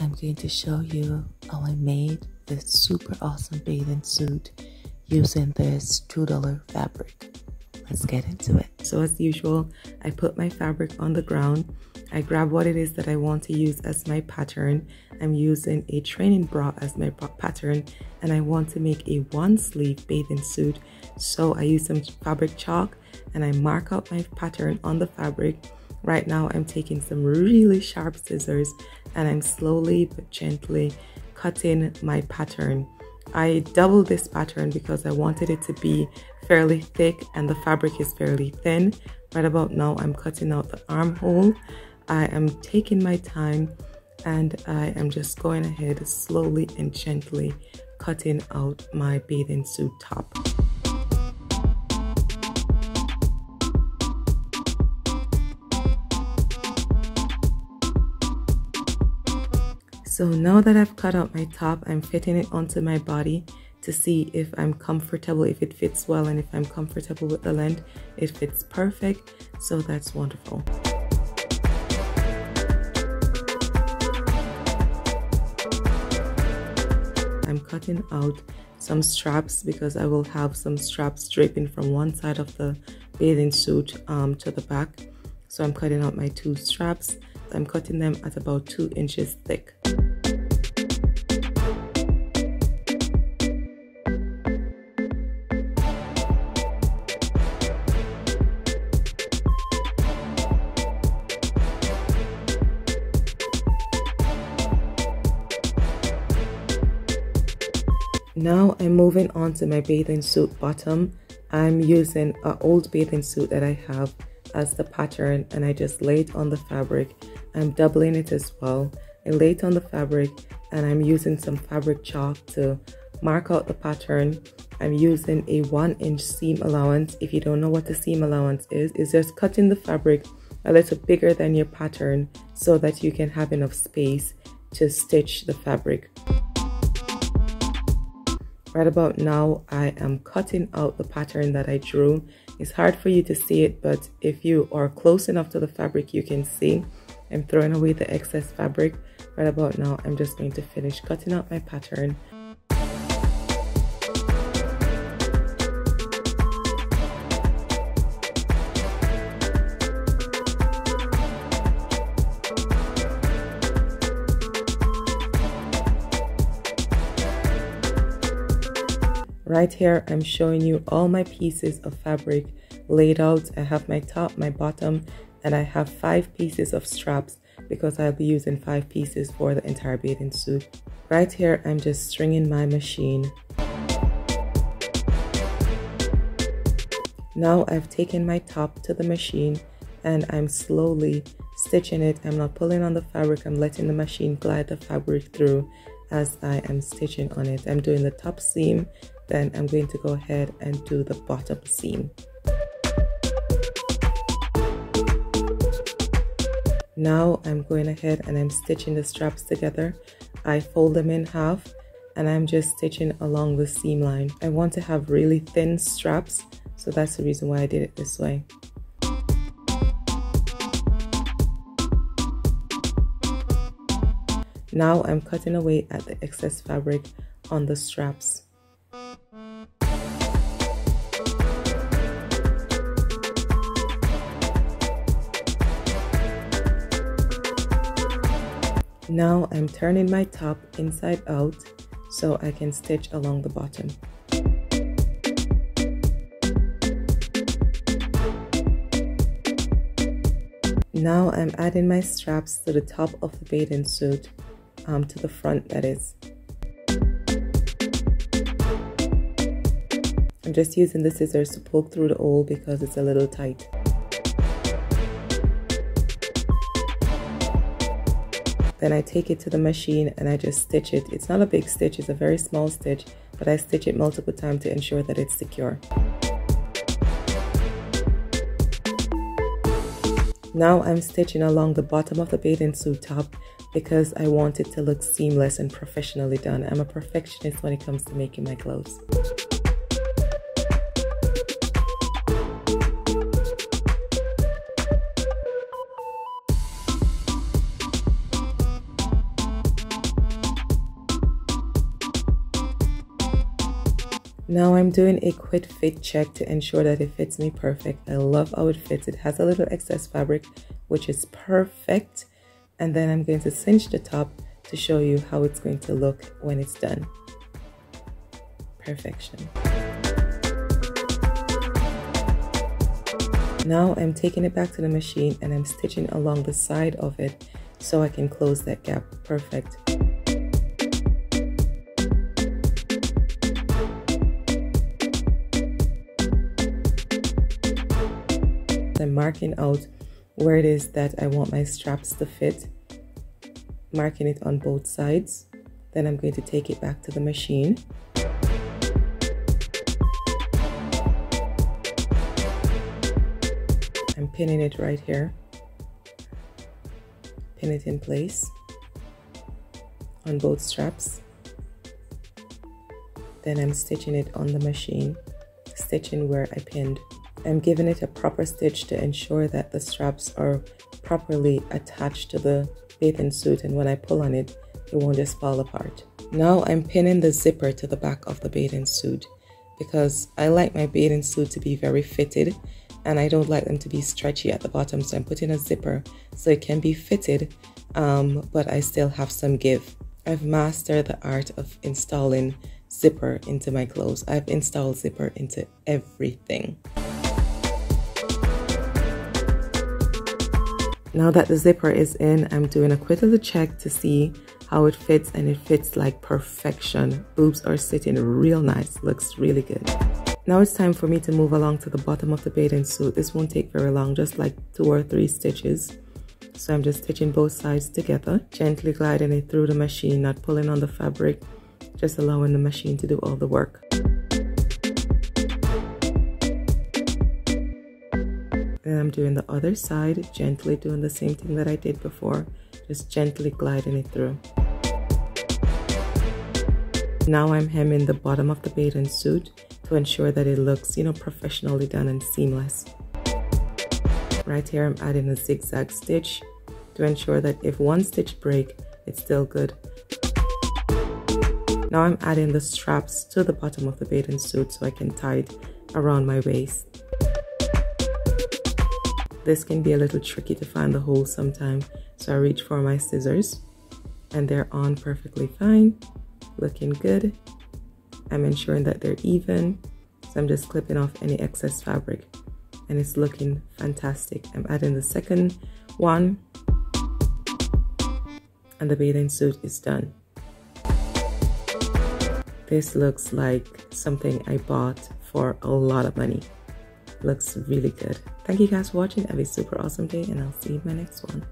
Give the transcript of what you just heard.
I'm going to show you how I made this super awesome bathing suit using this $2 fabric. Let's get into it. So as usual, I put my fabric on the ground. I grab what it is that I want to use as my pattern. I'm using a training bra as my pattern, and I want to make a one sleeve bathing suit. So I use some fabric chalk and I mark out my pattern on the fabric. Right now I'm taking some really sharp scissors and I'm slowly but gently cutting my pattern. I doubled this pattern because I wanted it to be fairly thick and the fabric is fairly thin. Right about now I'm cutting out the armhole. I am taking my time and I am just going ahead slowly and gently cutting out my bathing suit top. So now that I've cut out my top, I'm fitting it onto my body to see if I'm comfortable, if it fits well, and if I'm comfortable with the length. It fits perfect, so that's wonderful. I'm cutting out some straps because I will have some straps draping from one side of the bathing suit to the back. So I'm cutting out my 2 straps. I'm cutting them at about 2 inches thick. Now I'm moving on to my bathing suit bottom. I'm using an old bathing suit that I have as the pattern, and I just lay it on the fabric. I'm doubling it as well. I lay it on the fabric and I'm using some fabric chalk to mark out the pattern. I'm using a 1-inch seam allowance. If you don't know what the seam allowance is, it's just cutting the fabric a little bigger than your pattern so that you can have enough space to stitch the fabric. Right about now, I am cutting out the pattern that I drew. It's hard for you to see it, but if you are close enough to the fabric, you can see. I'm throwing away the excess fabric. Right about now, I'm just going to finish cutting out my pattern. Right here, I'm showing you all my pieces of fabric laid out. I have my top, my bottom, and I have 5 pieces of straps because I'll be using 5 pieces for the entire bathing suit. Right here, I'm just stringing my machine. Now I've taken my top to the machine and I'm slowly stitching it. I'm not pulling on the fabric, I'm letting the machine glide the fabric through as I am stitching on it. I'm doing the top seam, then I'm going to go ahead and do the bottom seam. Now I'm going ahead and I'm stitching the straps together. I fold them in half and I'm just stitching along the seam line. I want to have really thin straps, so that's the reason why I did it this way. Now I'm cutting away at the excess fabric on the straps. Now I'm turning my top inside out so I can stitch along the bottom. Now I'm adding my straps to the top of the bathing suit, to the front that is. I'm just using the scissors to poke through the hole because it's a little tight. Then I take it to the machine and I just stitch it. It's not a big stitch, it's a very small stitch, but I stitch it multiple times to ensure that it's secure. Now I'm stitching along the bottom of the bathing suit top because I want it to look seamless and professionally done. I'm a perfectionist when it comes to making my clothes. Now I'm doing a quick fit check to ensure that it fits me perfect. I love how it fits. It has a little excess fabric, which is perfect. And then I'm going to cinch the top to show you how it's going to look when it's done. Perfection. Now I'm taking it back to the machine and I'm stitching along the side of it so I can close that gap. Perfect. I'm marking out where it is that I want my straps to fit, marking it on both sides. Then I'm going to take it back to the machine. I'm pinning it right here. Pin it in place on both straps. Then I'm stitching it on the machine, stitching where I pinned. I'm giving it a proper stitch to ensure that the straps are properly attached to the bathing suit, and when I pull on it, it won't just fall apart. Now I'm pinning the zipper to the back of the bathing suit because I like my bathing suit to be very fitted and I don't like them to be stretchy at the bottom, so I'm putting a zipper so it can be fitted, but I still have some give. I've mastered the art of installing zipper into my clothes. I've installed zipper into everything. Now that the zipper is in, I'm doing a quick little check to see how it fits, and it fits like perfection. Boobs are sitting real nice, looks really good. Now it's time for me to move along to the bottom of the bathing suit. This won't take very long, just like 2 or 3 stitches. So I'm just stitching both sides together, gently gliding it through the machine, not pulling on the fabric, just allowing the machine to do all the work. Then I'm doing the other side, gently doing the same thing that I did before, just gently gliding it through. Now I'm hemming the bottom of the bathing suit to ensure that it looks, professionally done and seamless. Right here I'm adding a zigzag stitch to ensure that if one stitch breaks, it's still good. Now I'm adding the straps to the bottom of the bathing suit so I can tie it around my waist. This can be a little tricky to find the hole sometimes, so I reach for my scissors and they're on perfectly fine, looking good. I'm ensuring that they're even, so I'm just clipping off any excess fabric and it's looking fantastic. I'm adding the second one and the bathing suit is done. This looks like something I bought for a lot of money. Looks really good. Thank you guys for watching. Have a super awesome day and I'll see you in my next one.